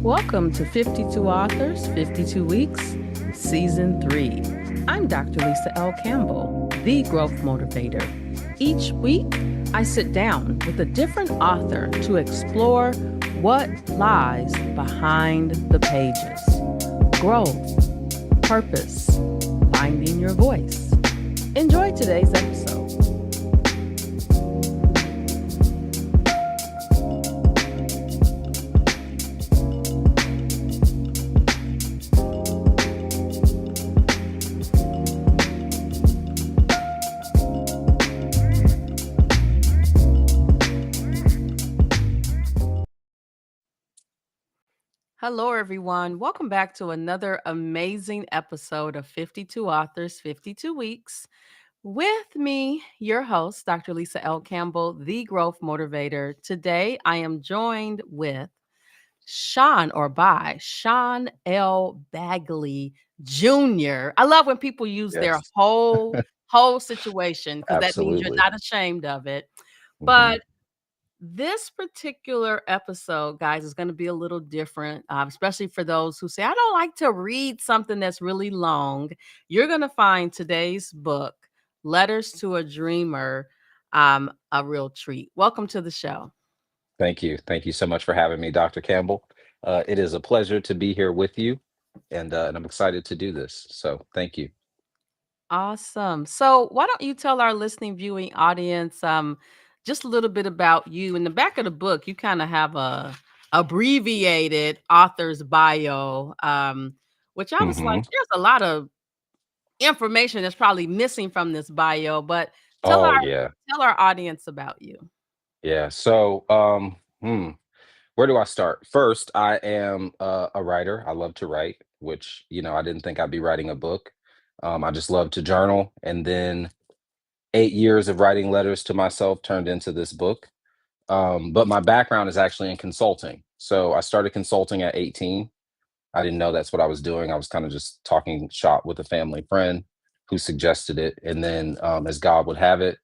Welcome to 52 Authors, 52 Weeks, Season 3. I'm Dr. Lisa L. Campbell, the Growth Motivator. Each week, I sit down with a different author to explore what lies behind the pages. Growth, purpose, finding your voice. Enjoy today's episode. Hello, everyone. Welcome back to another amazing episode of 52 Authors, 52 Weeks. With me, your host, Dr. Lisa L. Campbell, the Growth Motivator. Today, I am joined with Shawn L. Bagley Jr. I love when people use their Yes, whole situation because that means you're absolutely. not ashamed of it. Mhm. But this particular episode, guys, is going to be a little different, especially for those who say, I don't like to read something that's really long. You're going to find today's book, Letters to a Dreamer, a real treat. Welcome to the show. Thank you. Thank you so much for having me, Dr. Campbell. It is a pleasure to be here with you, and I'm excited to do this. So thank you. Awesome. So, why don't you tell our listening, viewing audience just a little bit about you? In the back of the book, you kind of have a abbreviated author's bio, which I was like, Hmm. there's a lot of information that's probably missing from this bio, but tell Oh our yeah, tell our audience about you. yeah. Where do I start? First, I am a writer. I love to write, which I didn't think I'd be writing a book. I just love to journal, and then 8 years of writing letters to myself turned into this book. But my background is actually in consulting. So I started consulting at 18. I didn't know that's what I was doing. I was kind of just talking shop with a family friend who suggested it. And then, as God would have it,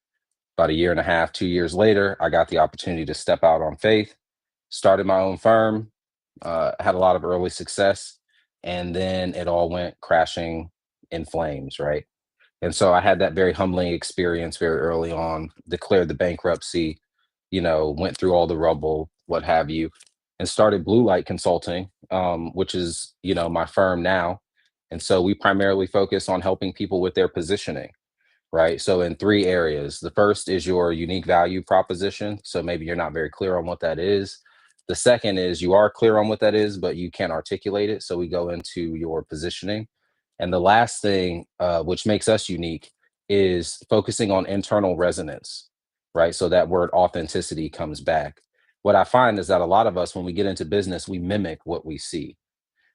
about a year and a half, 2 years later, I got the opportunity to step out on faith, started my own firm, had a lot of early success, and then it all went crashing in flames, right? And so I had that very humbling experience very early on, declared the bankruptcy, went through all the rubble, what have you, and started Blue Light Consulting, which is, my firm now. And so we primarily focus on helping people with their positioning, right? So in three areas. The first is your unique value proposition. So maybe you're not very clear on what that is. The second is you are clear on what that is, but you can't articulate it. So we go into your positioning. And the last thing, which makes us unique, is focusing on internal resonance, right? So that word authenticity comes back. What I find is that a lot of us, when we get into business, we mimic what we see.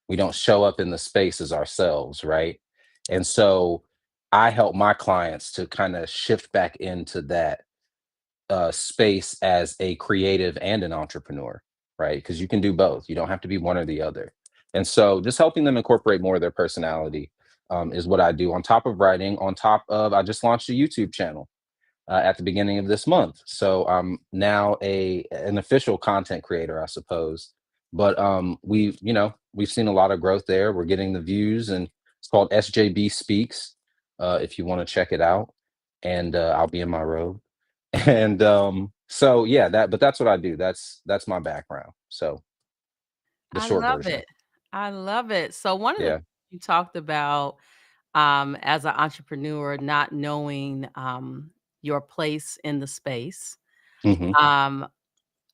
We don't show up in the space as ourselves, right? And so I help my clients to kind of shift back into that space as a creative and an entrepreneur, right? Because you can do both. You don't have to be one or the other. And so just helping them incorporate more of their personality is what I do on top of writing, on top of, I just launched a YouTube channel at the beginning of this month. So I'm now an official content creator, I suppose. But we've seen a lot of growth there. We're getting the views, and it's called SJB Speaks. If you want to check it out, and I'll be in my robe. And so yeah, that's what I do. That's my background. So the I short love version. it. I love it. So one of the Yeah. things you talked about as an entrepreneur, not knowing your place in the space. Hmm. Um,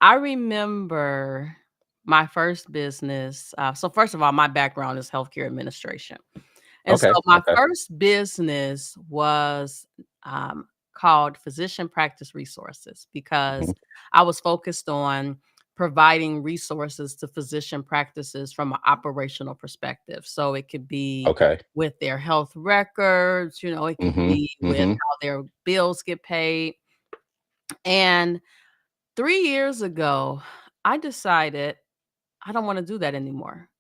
I remember my first business. So first of all, my background is healthcare administration. And so Okay. my Okay. first business was called Physician Practice Resources because Hmm. I was focused on providing resources to physician practices from an operational perspective. So it could be Okay. with their health records, it could Hmm. be with Hmm. how their bills get paid. And 3 years ago, I decided I don't want to do that anymore.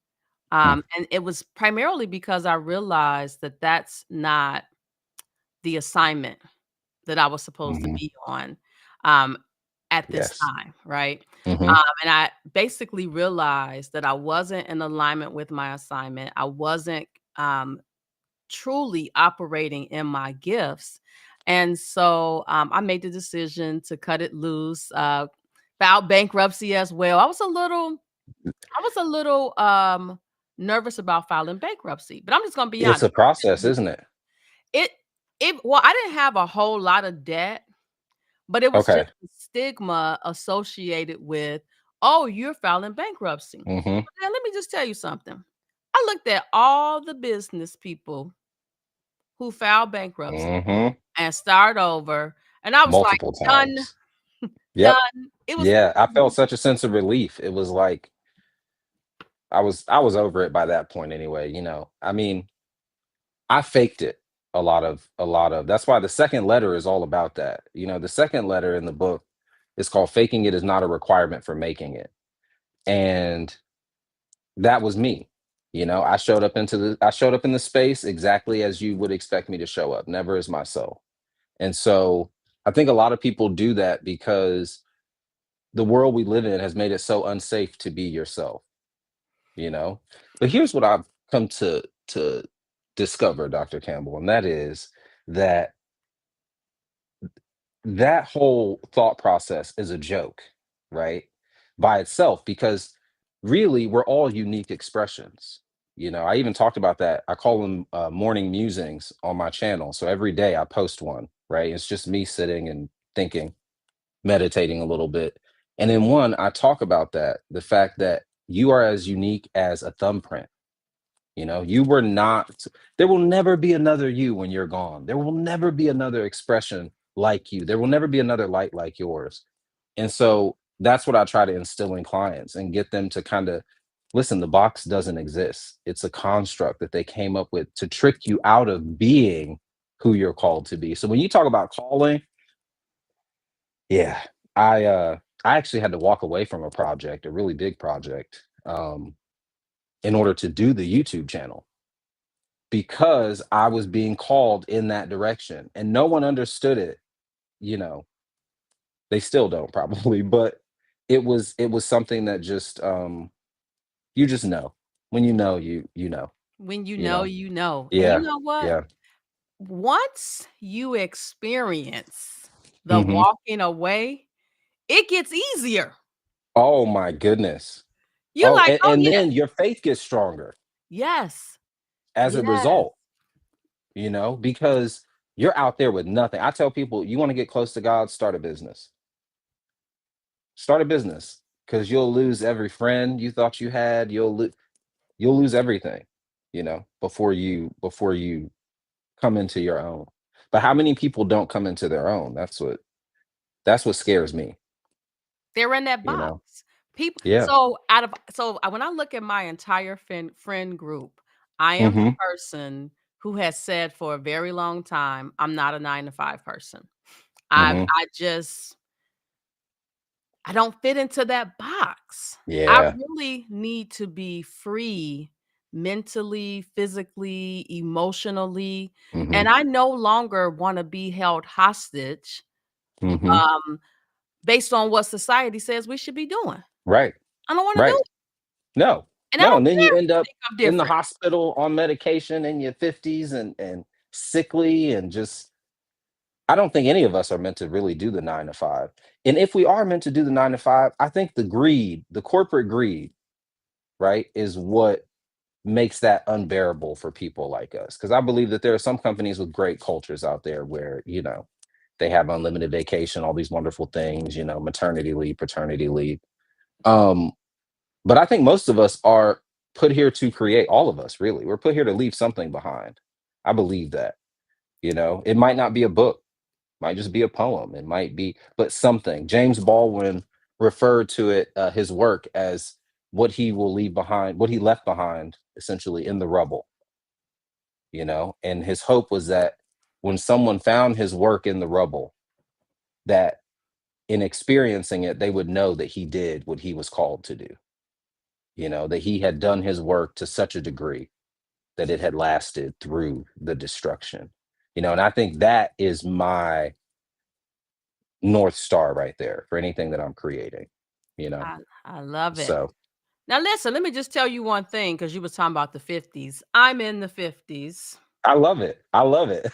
And it was primarily because I realized that that's not the assignment that I was supposed to Hmm. be on. Um, at this Yes. time, right? Mhm. And I basically realized that I wasn't in alignment with my assignment. I wasn't um, truly operating in my gifts. And so I made the decision to cut it loose, filed bankruptcy as well. I was a little nervous about filing bankruptcy, but I'm just gonna be It's honest. a process, isn't it? It well, I didn't have a whole lot of debt, but it was Okay. just the stigma associated with, "Oh, you're filing bankruptcy." Mhm. But then let me just tell you something. I looked at all the business people who filed bankruptcy Mhm. and start over, and I was like, Multiple "Done, times. Yep. done." It was Yeah, I felt such a sense of relief. It was like I was over it by that point anyway, you know. I mean, I faked it a lot of that's why the second letter is all about that. You know, the second letter in the book is called Faking It Is Not a Requirement for Making It. And that was me. You know, I showed up in the space exactly as you would expect me to show up, never as myself. And so I think a lot of people do that because the world we live in has made it so unsafe to be yourself, you know? But here's what I've come to discover, Dr. Campbell, and that is that that whole thought process is a joke, right? By itself, because really we're all unique expressions. You know, I even talked about that. I call them morning musings on my channel. So every day I post one, right? It's just me sitting and thinking, meditating a little bit. And in one, I talk about that the fact that you are as unique as a thumbprint. You know, you were not, there will never be another you when you're gone. There will never be another expression like you. There will never be another light like yours. And so that's what I try to instill in clients and get them to kind of listen, the box doesn't exist. It's a construct that they came up with to trick you out of being who you're called to be. So when you talk about calling, yeah, I actually had to walk away from a project, a really big project, in order to do the YouTube channel because I was being called in that direction and no one understood it, you know. They still don't probably, but it was something that just you just know. When you know, you know, when you you know, know. you know. And you Yeah. know what? Yeah. Once you experience the Mhm. walking away, it gets easier. Oh my goodness. You're Oh, like, "Oh, and yeah. then your faith gets stronger Yes. as a Yes." result, you know, because you're out there with nothing. I tell people, you want to get close to God, start a business. Start a business because you'll lose every friend you thought you had. You'll lose everything, you know, before you come into your own. But how many people don't come into their own? That's what scares me, They're in that you know. box. People Yeah. when I look at my entire friend group, I am the Mhm. person who has said for a very long time, I'm not a 9 to 5 person. Mhm. I just I don't fit into that box. I Yeah. really need to be free mentally, physically, emotionally, and Mhm. I no longer wanna be held hostage, Mhm. um, based on what society says we should be doing. Right. I don't wanna do Right. it, No. and I No, don't and then you care if end you up think I'm in the different. hospital on medication in your 50s and sickly and just I don't think any of us are meant to really do the 9 to 5. And if we are meant to do the 9 to 5, I think the greed, the corporate greed, right, is what makes that unbearable for people like us. Because I believe that there are some companies with great cultures out there where, you know, they have unlimited vacation, all these wonderful things, you know, maternity leave, paternity leave. Um, but I think most of us are put here to create, all of us really. We're put here to leave something behind. I believe that, you know, it might not be a book, might just be a poem, it might be, but something. James Baldwin referred to it, his work, as what he will leave behind, what he left behind essentially in the rubble, you know. And his hope was that when someone found his work in the rubble, that in experiencing it, they would know that he did what he was called to do, you know, that he had done his work to such a degree that it had lasted through the destruction, you know. And I think that is my North Star right there for anything that I'm creating, you know? I love it. So Now listen, let me just tell you one thing because you was talking about the 50s. I'm in the 50s, I love it. I love it.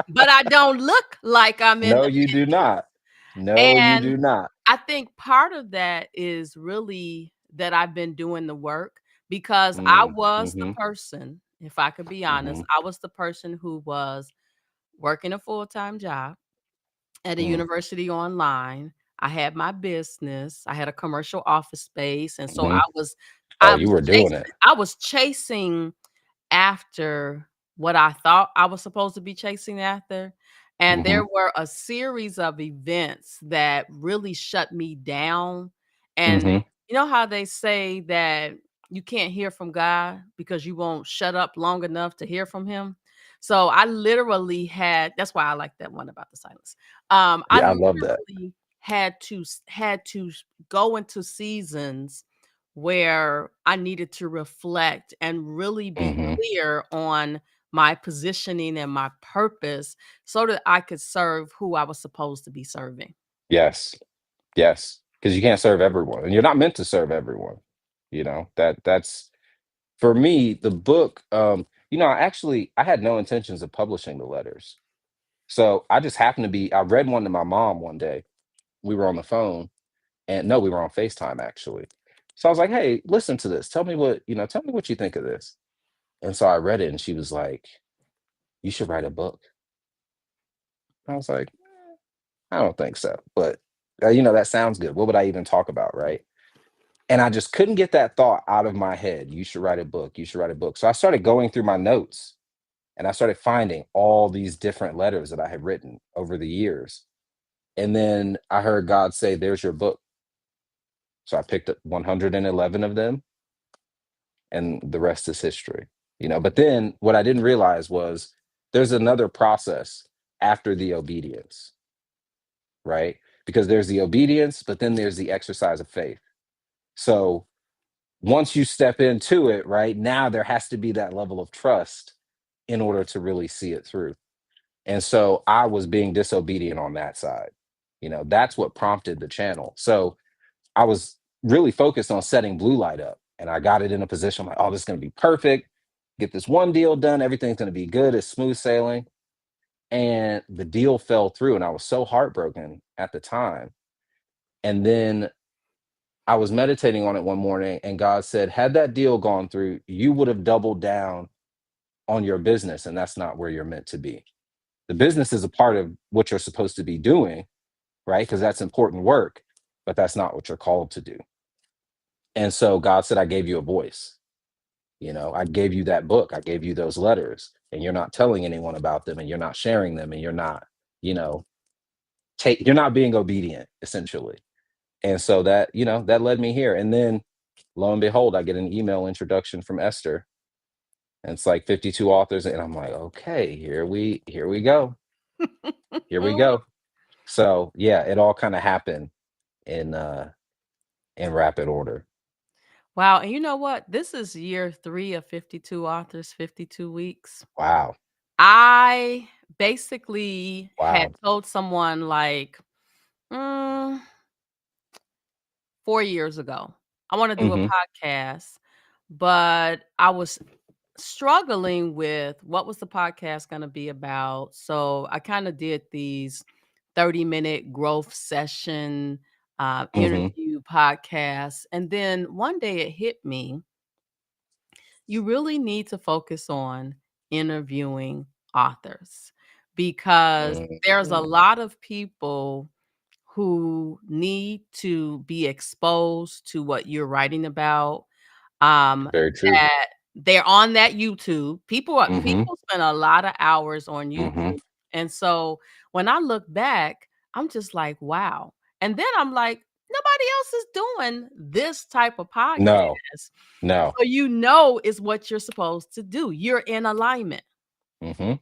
but I don't look like I'm in No, the you do 50s. not. No, you And do not. I think part of that is really that I've been doing the work because I was the Mhm, person, if I could be honest, mhm, I was the person who was working a full-time job at a mm, university online. I had my business. I had a commercial office space, and so mhm. Oh, I you was were doing it. chasing after what I thought I was supposed to be chasing after, and there Mhm, were a series of events that really shut me down, and mhm. you know how they say that you can't hear from God because you won't shut up long enough to hear from him? So, I literally had that's why I like that one about the silence. I Yeah, I love that. literally had to go into seasons where I needed to reflect and really be Mhm. clear on my positioning and my purpose so that I could serve who I was supposed to be serving. Yes. Yes. Because you can't serve everyone, and you're not meant to serve everyone, that's for me, the book, I had no intentions of publishing the letters. So, I just happened to be I read one to my mom one day. We were on the phone, and no, we were on FaceTime, actually. So, I was like, "Hey, listen to this. Tell me what you think of this." And so I read it, and she was like, "You should write a book." I was like, "I don't think so, but, that sounds good. What would I even talk about, right?" And I just couldn't get that thought out of my head. "You should write a book. You should write a book." So I started going through my notes, and I started finding all these different letters that I had written over the years. And then I heard God say, "There's your book." So I picked up 111 of them, and the rest is history. But then what I didn't realize was there's another process after the obedience, right? Because there's the obedience, but then there's the exercise of faith. So once you step into it, right, now there has to be that level of trust in order to really see it through. And so I was being disobedient on that side. That's what prompted the channel. So I was really focused on setting Blue Light up, and I got it in a position like, oh, this is going to be perfect. Get this one deal done. Everything's going to be good. It's smooth sailing. And the deal fell through, and I was so heartbroken at the time. And then I was meditating on it one morning, and God said, had that deal gone through, you would have doubled down on your business, and that's not where you're meant to be. The business is a part of what you're supposed to be doing, right? Because that's important work, but that's not what you're called to do. And so God said, I gave you a voice. I gave you that book, I gave you those letters, and you're not telling anyone about them, and you're not sharing them, and you're not, you know, you're not being obedient, essentially. And so that led me here. And then lo and behold, I get an email introduction from Esther, and it's like 52 authors, and I'm like, okay, here we go. Here we go. So yeah, it all kind of happened in in rapid order. Wow, and you know what? This is year 3 of 52 authors, 52 weeks. Wow. I basically had Wow. told someone like, mm, 4 years ago, I wanna do a Hmm. podcast, but I was struggling with what was the podcast gonna be about, so I kinda did these 30-minute growth session, Hmm. interview podcasts, and then one day it hit me, you really need to focus on interviewing authors because there's a Hmm. lot of people who need to be exposed to what you're writing about, Very true. that they're on that YouTube. Hmm. People spend a lot of hours on Hmm. YouTube, and so when I look back, I'm just like, "Wow." And then I'm like, "Nobody else is doing this type of No, podcast." no. So it's what you're supposed to do. You're in alignment. Hmm.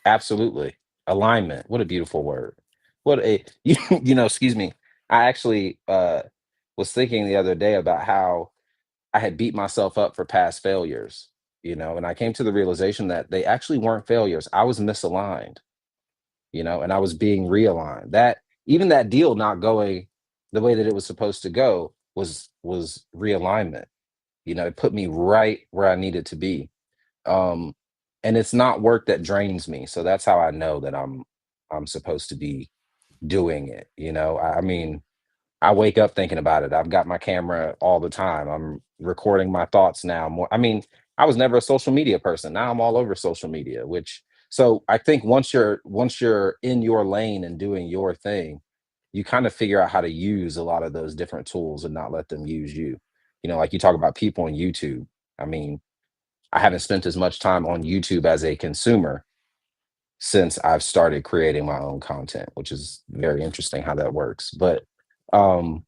Absolutely. Alignment. What a beautiful word. What a excuse me. I actually was thinking the other day about how I had beat myself up for past failures, and I came to the realization that they actually weren't failures. I was misaligned, and I was being realigned. even that deal not going the way that it was supposed to go was realignment. It put me right where I needed to be. Um, and it's not work that drains me. So that's how I know that I'm supposed to be doing it. I mean, I wake up thinking about it. I've got my camera all the time. I'm recording my thoughts now more. I mean, I was never a social media person. Now I'm all over social media, which so I think once you're in your lane and doing your thing, you kind of figure out how to use a lot of those different tools and not let them use you. Like you talk about people on YouTube. I mean, I haven't spent as much time on YouTube as a consumer since I've started creating my own content, which is very interesting how that works. But um,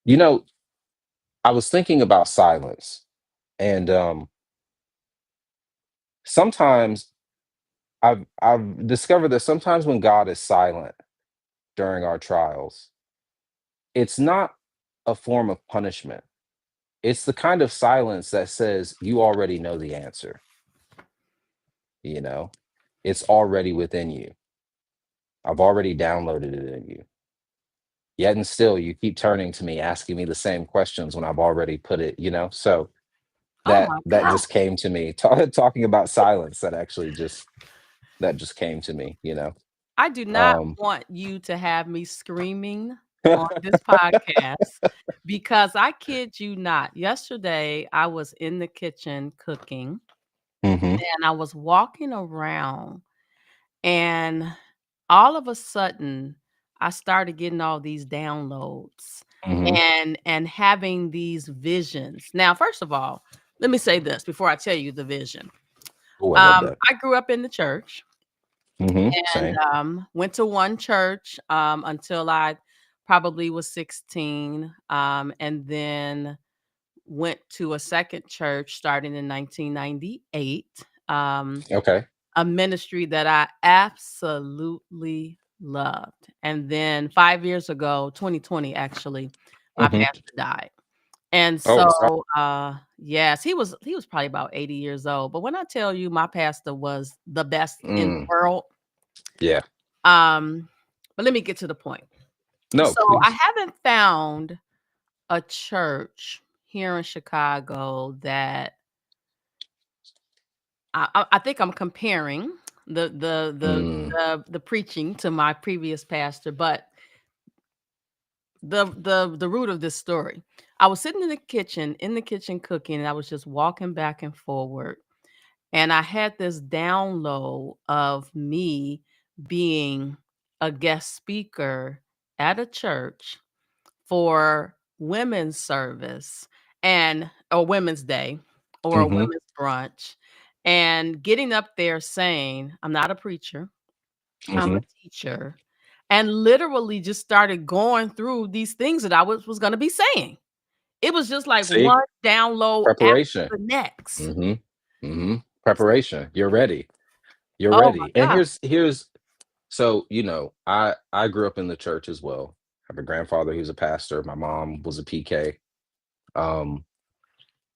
you know, I was thinking about silence, and sometimes I've discovered that sometimes when God is silent during our trials, it's not a form of punishment. It's the kind of silence that says you already know the answer. You know, it's already within you. I've already downloaded it in you. Yet and still, you keep turning to me, asking me the same questions when I've already put it. So Oh that my that God. just came to me. Talking about silence, that just came to me. I do not Um, want you to have me screaming on this podcast because I kid you not. Yesterday, I was in the kitchen cooking mhm, and I was walking around, and all of a sudden, I started getting all these downloads mhm. and having these visions. Now, first of all, let me say this before I tell you the vision. Oh, I love that. I grew up in the church and Same. went to one church until I probably was 16, and then went to a second church starting in 1998. Okay. A ministry that I absolutely loved. And then 5 years ago, 2020 actually, my Mhm. pastor died. And Oh, sorry. so, yes, he was probably about 80 years old. But when I tell you my pastor was the best in the Mm, world, yeah. um, but let me get to the point. No, So I please. haven't found a church here in Chicago that I think I'm comparing Mm, the preaching to my previous pastor, but the root of this story. I was sitting in the kitchen cooking, and I was just walking back and forward, and I had this download of me being a guest speaker at a church for women's service and or women's day or a mhm, women's brunch, and getting up there saying, "I'm not a preacher, I'm a mhm. teacher," and literally just started going through these things that I was gonna be saying. It was just like See? one download after Preparation. the next. Mhm, preparation. You're ready. You're Oh my ready. And god. here's so, I grew up in the church as well. I have a grandfather who's a pastor. My mom was a PK. Um,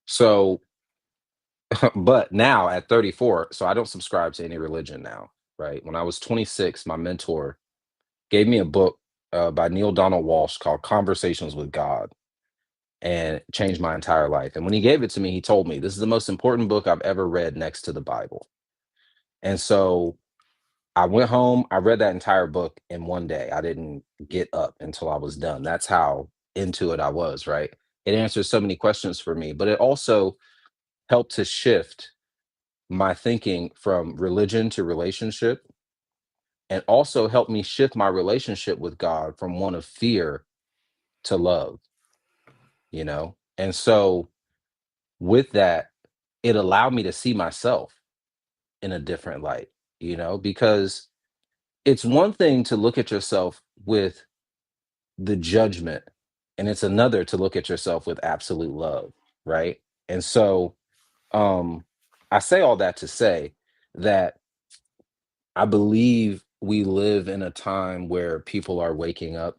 so but now at 34, so I don't subscribe to any religion now, right? When I was 26, my mentor gave me a book by Neil Donald Walsh called Conversations with God, and it changed my entire life. And when he gave it to me, he told me, "This is the most important book I've ever read next to the Bible." And so I went home, I read that entire book in one day. I didn't get up until I was done. That's how into it I was, right? It answers so many questions for me, but it also helped to shift my thinking from religion to relationship, and also helped me shift my relationship with God from one of fear to love. And so with that, it allowed me to see myself in a different light, because it's one thing to look at yourself with the judgment, and it's another to look at yourself with absolute love, right? And so um I say all that to say that I believe we live in a time where people are waking up,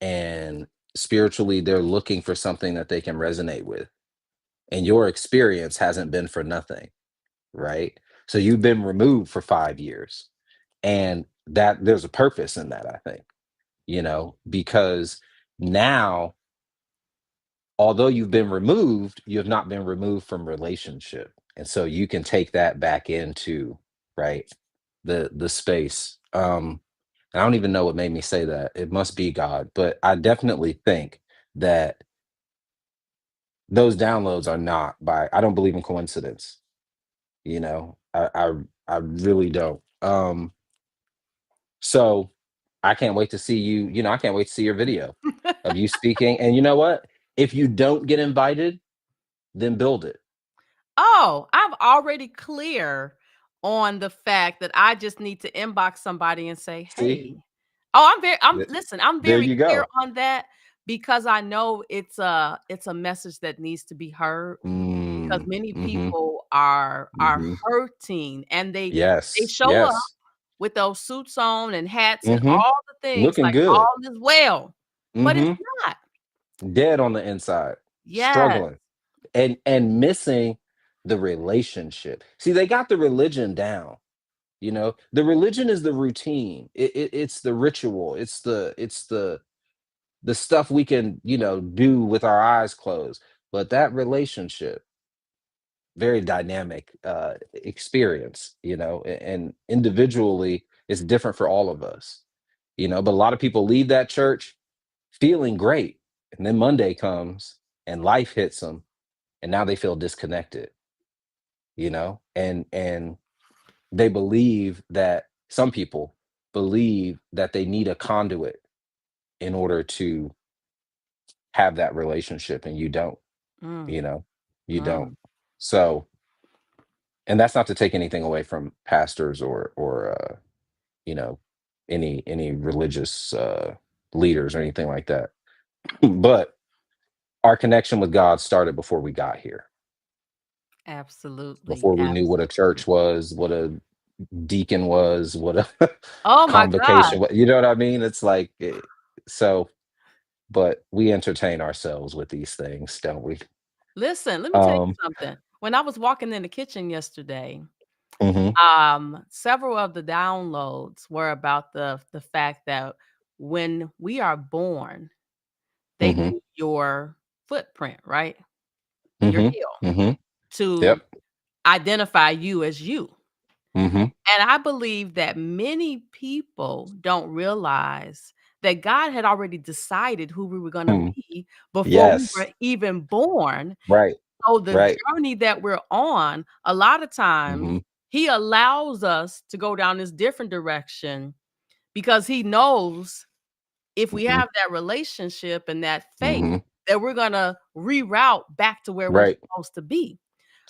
and spiritually they're looking for something that they can resonate with. And your experience hasn't been for nothing, right? So you've been removed for 5 years, And that there's a purpose in that, I think, because now, although you've been removed, you have not been removed from relationship. And so you can take that back into, right, the space. I don't even know what made me say that. It must be God, but I definitely think that those downloads are not by, I don't believe in coincidence. I really don't. So I can't wait to see you. I can't wait to see your video of you speaking. And you know what? If you don't get invited, then build it. Oh, I'm already clear on the fact that I just need to inbox somebody and say, See, "Hey." Oh, I'm Th- listen, I'm there very you clear go. on that because I know it's a message that needs to be heard because many Mm-hmm. people are Mm-hmm. hurting and they Yes. show up Yes. with those suits on and hats and Mm-hmm. all the things Looking like good. all is well, but it's Mm-hmm. not. Dead on the inside, Yes. struggling, and missing the relationship. See, they got the religion down. The religion is the routine. It's the ritual. It's the stuff we can do with our eyes closed. But that relationship, very dynamic experience. And individually, it's different for all of us. But a lot of people leave that church feeling great, and then Monday comes and life hits them, and now they feel disconnected. And they believe that some people believe that they need a conduit in order to have that relationship, and you don't. Mm, you know you don't. mm. So, and that's not to take anything away from pastors or you know any religious leaders or anything like that, but our connection with God started before we got here, Absolutely, before we knew what a absolutely. church was, what a deacon was, what a Oh my god. convocation was. You know what I mean? It's like, so, but we entertain ourselves with these things, don't we? Listen, let me tell you Um, something. When I was walking in the kitchen yesterday, mhm, several of the downloads were about the fact that when we are born, they mhm, need your footprint, right? Your mhm, heel mhm. to Yep. identify you as you. Mhm, And I believe that many people don't realize that God had already decided who we were gonna mm. be before we Yes. were even born. Right. So the Right. journey that we're on, a lot of times, Mhm, he allows us to go down this different direction because he knows if we mhm, have that relationship and that faith, mhm. that we're gonna reroute back to where we're Right. supposed to be.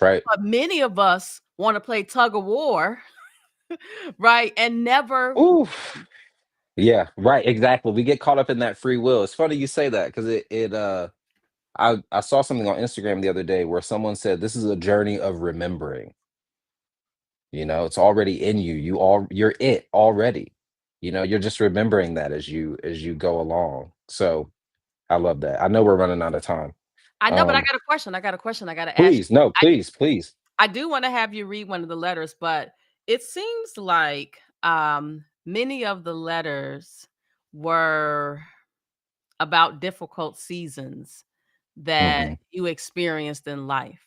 Right. But many of us wanna play tug of war, right? And never Oof. Yeah, right, exactly. We get caught up in that free will. It's funny you say that because I saw something on Instagram the other day where someone said this is a journey of remembering. It's already in you. You're it already. You're just remembering that as you go along. So I love that. I know we're running out of time. I know, but I Um, got a question, I got a question I gotta ask please, you. no, please, please. I do wanna have you read one of the letters, but it seems like, many of the letters were about difficult seasons that Hmm. you experienced in life.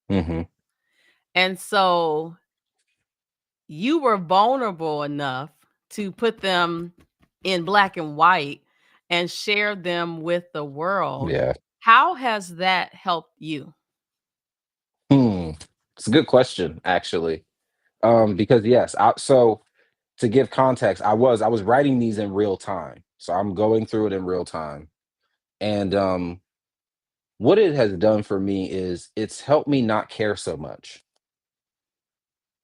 Hmm. And so you were vulnerable enough to put them in black and white and share them with the world. Yeah. How has that helped you? Hmm. It's a good question, actually. Because yes, so to give context, I was writing these in real time. So I'm going through it in real time. And what it has done for me is it's helped me not care so much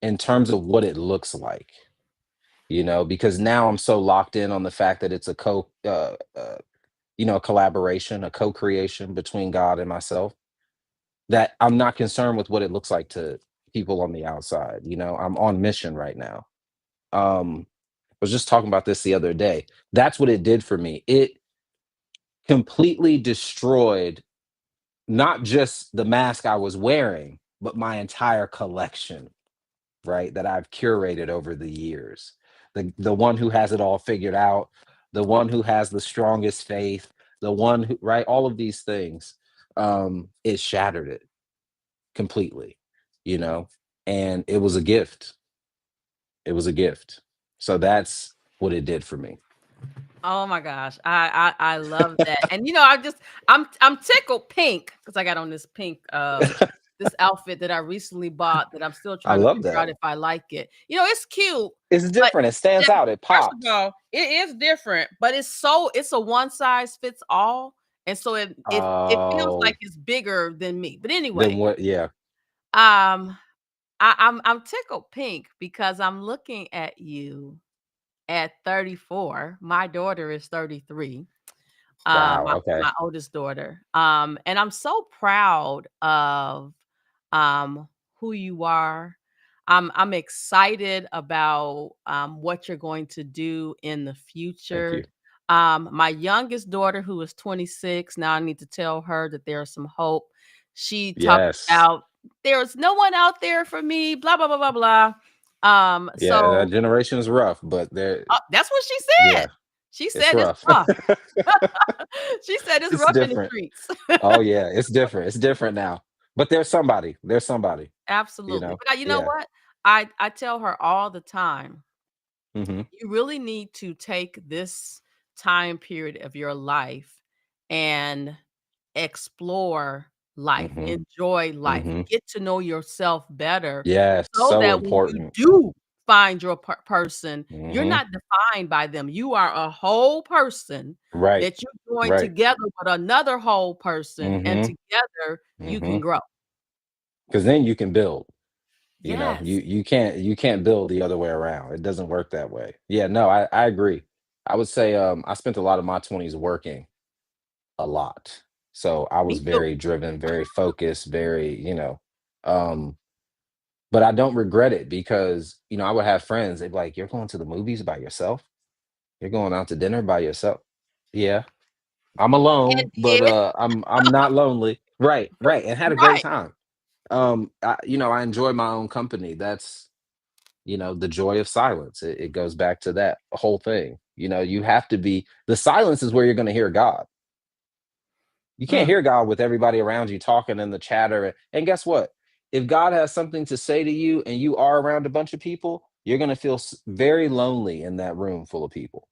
in terms of what it looks like, because now I'm so locked in on the fact that it's a a collaboration, a co-creation between God and myself, that I'm not concerned with what it looks like to people on the outside. I'm on mission right now. I was just talking about this the other day. That's what it did for me. It completely destroyed not just the mask I was wearing, but my entire collection, right? That I've curated over the years. the one who has it all figured out, the one who has the strongest faith, the one who, right, all of these things. It shattered it completely, you know, and it was a gift. It was a gift. So that's what it did for me. Oh my gosh. I love that. And I'm tickled pink because I got on this pink this outfit that I recently bought that I'm still I trying to love figure that. out if I like it. It's cute, It's but different. It stands that, out. It first of pops. all, it is different, but it's a one size fits all. And so it feels like Oh, it's bigger than me. But then anyway, what? Yeah. um I'm tickled pink because I'm looking at you at 34. My daughter is 33. Wow. My Okay. oldest daughter. And I'm so proud of um who you are. I'm excited about what you're going to do in the Thank future. you. My youngest daughter, who is 26, now I need to tell her that there's some hope. She talks Yes. about there's no one out there for me, blah blah blah blah blah. Yeah. That So generation is rough, but they're, that's what she said. yeah, She it's said it's rough. rough. She said it's It's rough in the different. streets. Oh yeah, it's different. It's different now. But there's somebody. There's somebody. You Absolutely. know. But you know Yeah. what? I tell her all the time, Hmm. you really need to take this time period of your life and explore life, Hmm. enjoy life, Hmm. get to know yourself better Yes. so So that when you important. do find your person, you're Hmm. not defined by them. You are a whole person Right. that you join Right. together with another whole person, and Hmm. together you Hmm. can grow. Because then you can build. You know, Yes. you can't build the other way around. It doesn't work that way. Yeah, no, I agree. I would say I spent a lot of my 20s working a lot. So I was Me too. very driven, very focused, very, um but I don't regret it because, I would have friends, they'd be like, "You're going to the movies by yourself? You're going out to dinner by yourself?" Yeah, I'm And alone, but did. I'm not lonely. Right, right, and had a great Right. time. I enjoy my own company. That's, the joy of silence. It goes back to that whole thing. You have to be, the silence is where you're going to hear God. You can't Mm, hear God with everybody around you talking in the chatter. And guess what? If God has something to say to you and you are around a bunch of people, you're going to feel very lonely in that room full of people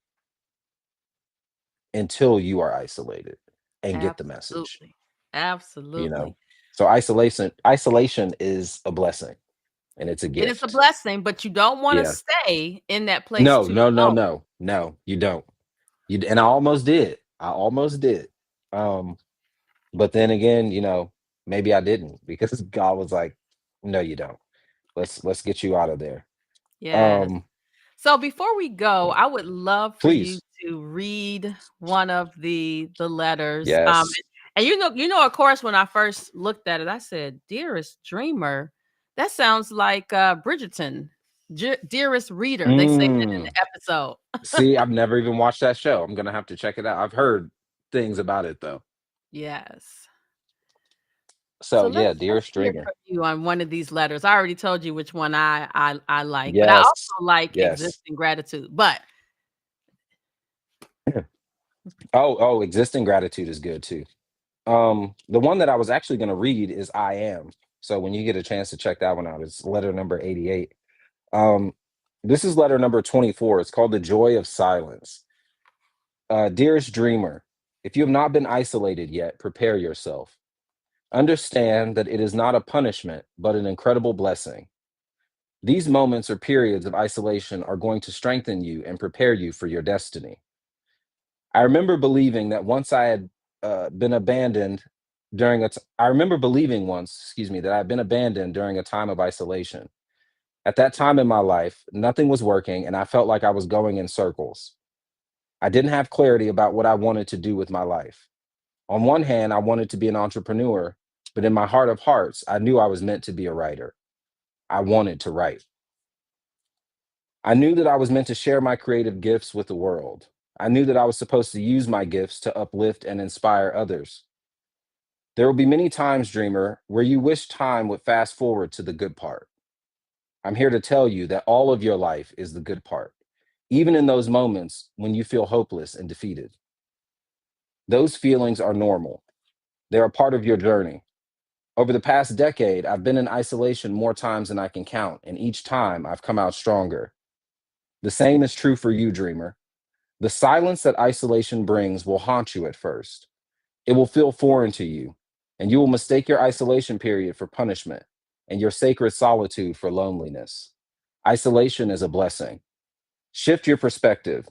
until you are isolated and get the message, absolutely. you Absolutely. know? So isolation is a blessing and it's a It is a gift. blessing, but you don't wanna Yeah. stay in that place No, too no, no, long. no. No, you don't. And I almost did. I almost did. Um but then again, maybe I didn't because God was like, "No, you don't. Let's get you out of there." Yes. Um, So before we go, I would love for you please. to read one of the letters. Yes. And of course, when I first looked at it, I said, "Dearest dreamer," that sounds like Bridgerton. Dearest reader. They say that in Mm. the episode. See, I've never even watched that show. I'm gonna have to check it out. I've heard things about it though. Yes. So So yeah, let's dearest hear dreamer. from you on one of these letters. I already told you which one I like, but I also Yes. like Yes. existing gratitude. But Oh, existing gratitude is good too. The one that I was actually gonna read is I am. So when you get a chance to check that one out, it's letter number 88. Um, this is letter number 24. It's called The Joy of Silence. Dearest dreamer, if you have not been isolated yet, prepare yourself. Understand that it is not a punishment, but an incredible blessing. These moments or periods of isolation are going to strengthen you and prepare you for your destiny. I remember believing that once I had been abandoned I remember believing once, excuse me, that I had been abandoned during a time of isolation. At that time in my life, nothing was working and I felt like I was going in circles. I didn't have clarity about what I wanted to do with my life. On one hand, I wanted to be an entrepreneur, but in my heart of hearts, I knew I was meant to be a writer. I wanted to write. I knew that I was meant to share my creative gifts with the world. I knew that I was supposed to use my gifts to uplift and inspire others. There will be many times, dreamer, where you wish time would fast forward to the good part. I'm here to tell you that all of your life is the good part. even in those moments when you feel hopeless and defeated. Those feelings are normal, they're a part of your journey. Over the past decade, I've been in isolation more times than I can count, and each time I've come out stronger. The same is true for you, dreamer. The silence that isolation brings will haunt you at first. It will feel foreign to you, and you will mistake your isolation period for punishment and your sacred solitude for loneliness. Isolation is a blessing. Shift your perspective.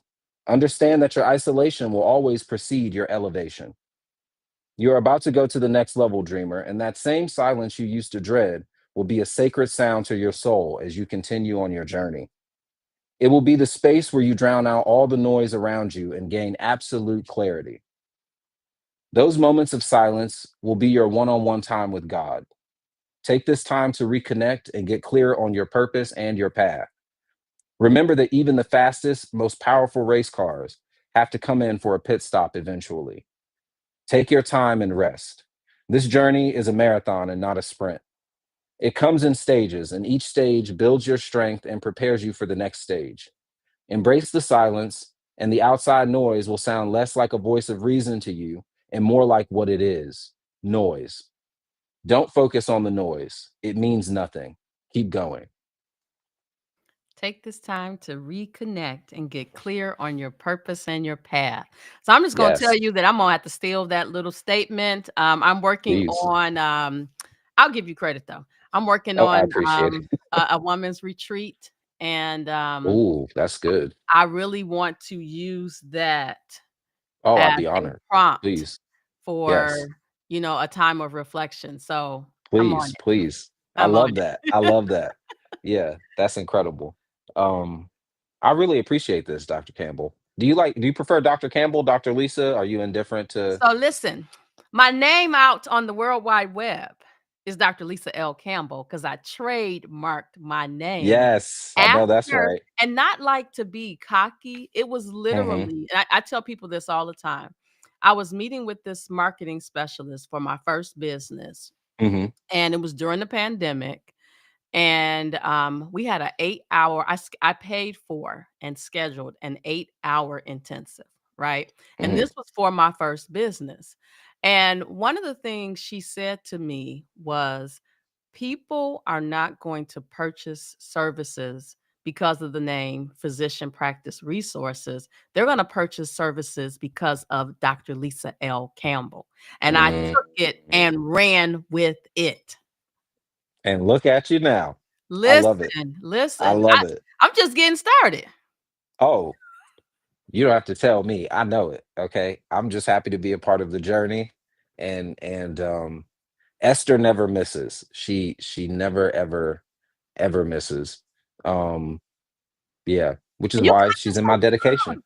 Understand that your isolation will always precede your elevation. You are about to go to the next level, dreamer, and that same silence you used to dread will be a sacred sound to your soul as you continue on your journey. It will be the space where you drown out all the noise around you and gain absolute clarity. Those moments of silence will be your one on one time with God. Take this time to reconnect and get clear on your purpose and your path. Remember that even the fastest, most powerful race cars have to come in for a pit stop eventually. Take your time and rest. This journey is a marathon and not a sprint. It comes in stages, and each stage builds your strength and prepares you for the next stage. Embrace the silence, and the outside noise will sound less like a voice of reason to you and more like what it is: noise. Don't focus on the noise, it means nothing. Keep going. Take this time to reconnect and get clear on your purpose and your path. So I'm just going to tell Yes, you that I'm going to have to steal that little statement. I'm working please. on, I'll give you credit though. I'm working Oh, I on appreciate it. a woman's retreat. And Ooh, that's good. I really want to use that Oh, I'd as be a honored. prompt Please. for, Yes, a time of reflection. So I'm on please, it. please. I I'm on love that. I it. love that. Yeah, that's incredible. Um, I really appreciate this, Dr. Campbell. Do you prefer Dr. Campbell, Dr. Lisa? Are you indifferent to? So listen, my name out on the World Wide Web is Dr. Lisa L. Campbell because I trademarked my name Yes, I know that's after, right. and not like to be cocky. It was Hmm. literally, and I tell people this all the time. I was meeting with this marketing specialist for my first business, Hmm. and it was during the pandemic. And we had an 8 hour, I paid for and scheduled an 8 hour intensive, right? And Hmm. this was for my first business. And one of the things she said to me was, people are not going to purchase services because of the name Physician Practice Resources. They're going to purchase services because of Dr. Lisa L. Campbell. And I took it Mm. and ran with it. And look at you now. I love it. Listen, I listen, love it. I'm just getting started. Oh, you don't have to tell me. I know it. Okay. I'm just happy to be a part of the journey. And Esther never misses. She never ever misses. Um, yeah, which is And you why guys she's are in my so dedication. young.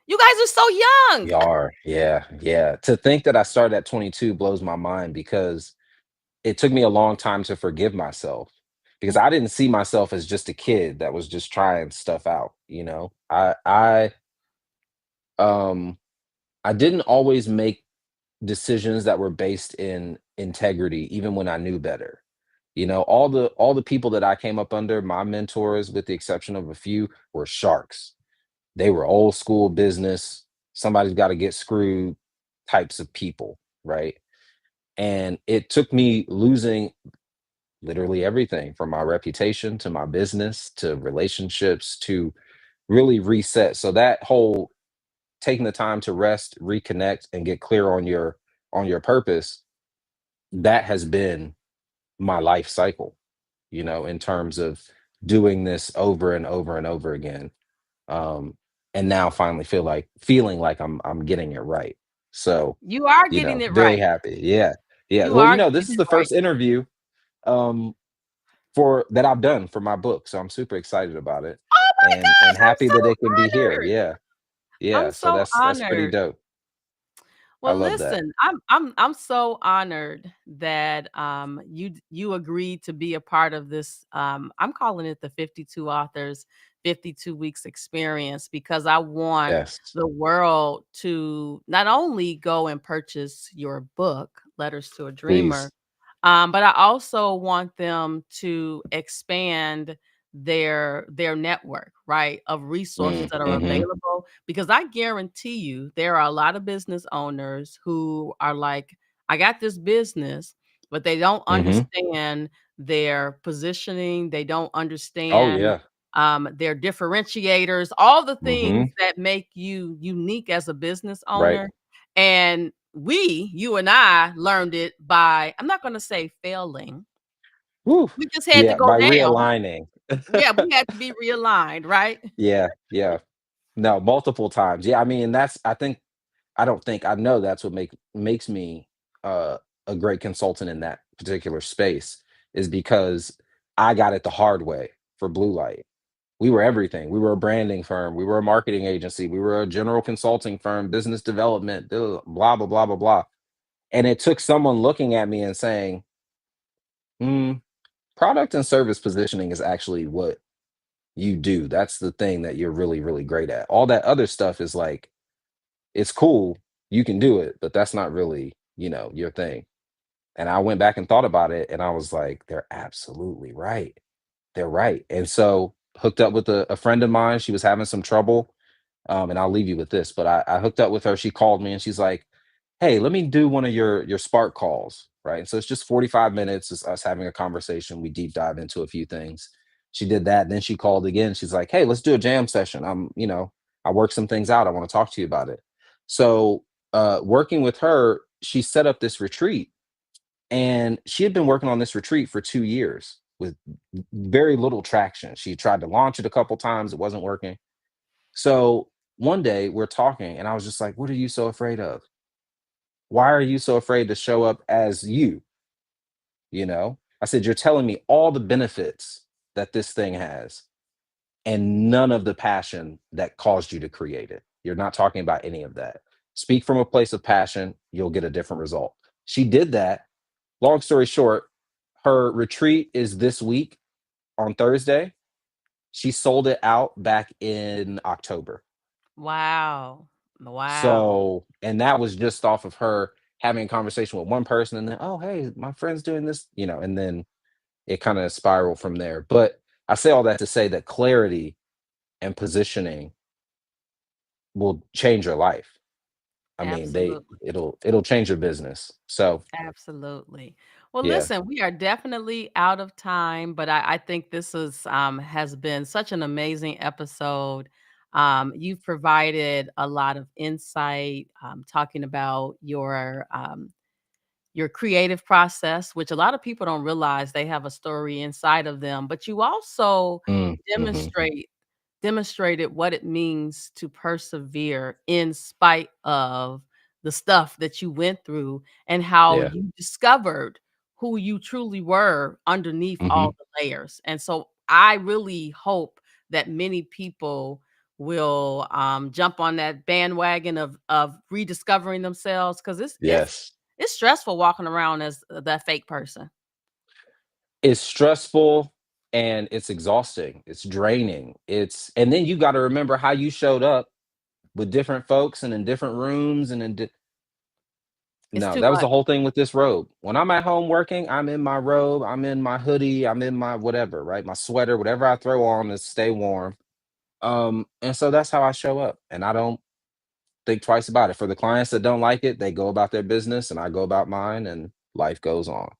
You guys are so young. We are. Yeah, yeah. To think that I started at 22 blows my mind because it took me a long time to forgive myself because I didn't see myself as just a kid that was just trying stuff out, you know. Um I didn't always make decisions that were based in integrity even when I knew better. You know, all the people that I came up under, my mentors with the exception of a few, were sharks. They were old school business, somebody's got to get screwed types of people, right? And it took me losing literally everything from my reputation to my business to relationships to really reset. So that whole taking the time to rest, reconnect, and get clear on your purpose, that has been my life cycle, you know, in terms of doing this over and over and over again. Um, and now finally feeling like I'm getting it right. So, You are you getting know, it very right. happy. Yeah. Yeah. You Well, you are know, this getting is it the right. first interview um for that I've done for my book. So I'm super excited about it Oh my and gosh, I'm happy that it can be so here. honored. Yeah. I'm Yeah. So so that's pretty honored. dope. I Well, love that. listen, I'm so honored that you agreed to be a part of this. I'm calling it the 52 authors 52 weeks experience because I want Yes. the world to not only go and purchase your book, Letters to a Dreamer, Please. but I also want them to expand their network, right, of resources that are Mm-hmm. available, because I guarantee you there are a lot of business owners who are like, "I got this business," but they don't Mm-hmm. understand their positioning, they don't Oh understand, yeah. their differentiators, all the things Mm-hmm. that make you unique as a business Right. owner, and you and I learned it by, I'm not gonna say failing, Woo. we just had to Yeah, go by down. realigning. Yeah, we had to be realigned, right? Yeah, yeah. No, multiple times. Yeah, I mean, that's I don't think I know that's what makes me uh a great consultant in that particular space is because I got it the hard way for Blue Light. We were everything. We were a branding firm, we were a marketing agency, we were a general consulting firm, business development, blah blah blah blah blah. And it took someone looking at me and saying, "Hmm, product and service positioning is actually what you do. That's the thing that you're really, really great at. All that other stuff is like, it's cool. You can do it, but that's not really, your thing." And I went back and thought about it and I was like, they're absolutely right. They're right. And so hooked up with a friend of mine. She was having some trouble. And I'll leave you with this, but I hooked up with her. She called me and she's like, "Hey, let me do one of your Spark calls." Right. And so it's just 45 minutes, it's us having a conversation. We deep dive into a few things. She did that. Then she called again. She's like, "Hey, let's do a jam session. I worked some things out. I want to talk to you about it." So working with her, she set up this retreat and she had been working on this retreat for 2 years with very little traction. She tried to launch it a couple times, it wasn't working. So one day we're talking, and I was just like, "What are you so afraid of? Why are you so afraid to show up as you?" I said, "You're telling me all the benefits that this thing has, and none of the passion that caused you to create it. You're not talking about any of that. Speak from a place of passion, you'll get a different result." She did that. Long story short, her retreat is this week on Thursday. She sold it out back in October. Wow. Wow. So, and that was just off of her having a conversation with one person and then, "Oh, hey, my friend's doing this," and then it kind of spiraled from there. But I say all that to say that clarity and positioning will change your life. I mean, Absolutely. it'll change your business. So, Absolutely. Well, yeah. listen, we are definitely out of time, but I think this has been such an amazing episode. You've provided a lot of insight, talking about your creative process, which a lot of people don't realize they have a story inside of them, but you also Mhm. demonstrate demonstrated what it means to persevere in spite of the stuff that you went through and how Yeah. you discovered who you truly were underneath Mhm. all the layers. And so I really hope that many people will jump on that bandwagon of rediscovering themselves, because Yes. it's stressful walking around as that fake person. It's stressful and it's exhausting. It's draining. And then you got to remember how you showed up with different folks and in different rooms and It's no, too that was the much. whole thing with this robe. When I'm at home working, I'm in my robe, I'm in my hoodie, I'm in my whatever, right? My sweater, whatever I throw on to stay warm. And so that's how I show up. And I don't think twice about it. For the clients that don't like it, they go about their business and I go about mine and life goes on.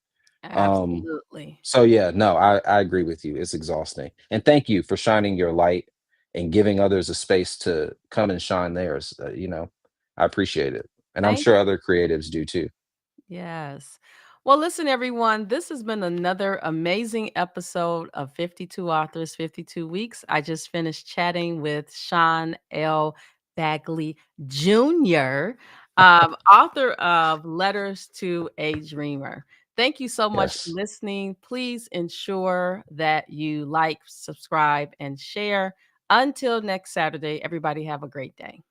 Um, Absolutely. so yeah, no, I agree with you. It's exhausting. And thank you for shining your light and giving others a space to come and shine theirs. I appreciate it. And I'm Thank sure you. other creatives do too. Yes. Well, listen, everyone, this has been another amazing episode of 52 Authors, 52 Weeks. I just finished chatting with Shawn L. Bagley Jr., author of Letters to a Dreamer. Thank you so much for Yes. listening. Please ensure that you like, subscribe, and share. Until next Saturday, everybody have a great day.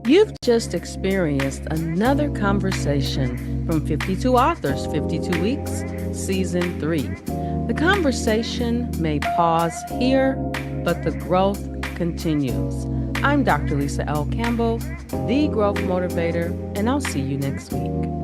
You've just experienced another conversation from 52 Authors, 52 Weeks, Season 3. The conversation may pause here, but the growth continues. I'm Dr. Lisa L. Campbell, the Growth Motivator, and I'll see you next week.